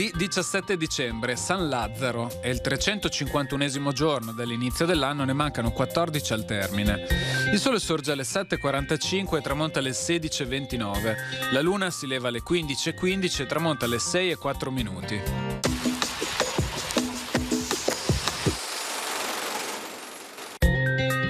Venerdì 17 dicembre, San Lazzaro, è il 351esimo giorno dall'inizio dell'anno, ne mancano 14 al termine. Il sole sorge alle 7:45 e tramonta alle 16:29. La luna si leva alle 15:15 e tramonta alle 6:04.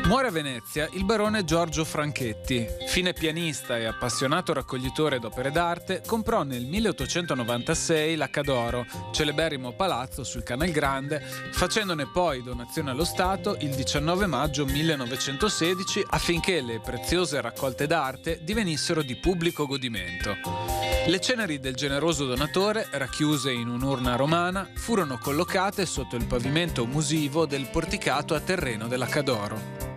Muore a Venezia il barone Giorgio Franchetti. Fine pianista e appassionato raccoglitore d'opere d'arte, comprò nel 1896 la Cadoro, celeberrimo palazzo sul Canal Grande, facendone poi donazione allo Stato il 19 maggio 1916 affinché le preziose raccolte d'arte divenissero di pubblico godimento. Le ceneri del generoso donatore, racchiuse in un'urna romana, furono collocate sotto il pavimento musivo del porticato a terreno della Cadoro.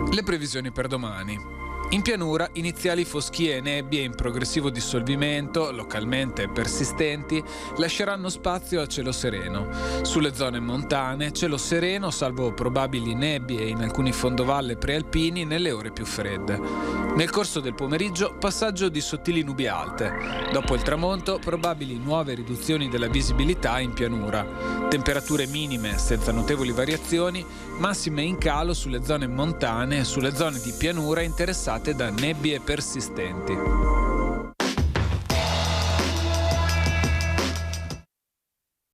Le previsioni per domani. In pianura iniziali foschie e nebbie in progressivo dissolvimento, localmente persistenti, lasceranno spazio a cielo sereno. Sulle zone montane, cielo sereno salvo probabili nebbie in alcuni fondovalle prealpini nelle ore più fredde. Nel corso del pomeriggio passaggio di sottili nubi alte. Dopo il tramonto probabili nuove riduzioni della visibilità in pianura. Temperature minime senza notevoli variazioni, massime in calo sulle zone montane e sulle zone di pianura interessate da nebbie persistenti.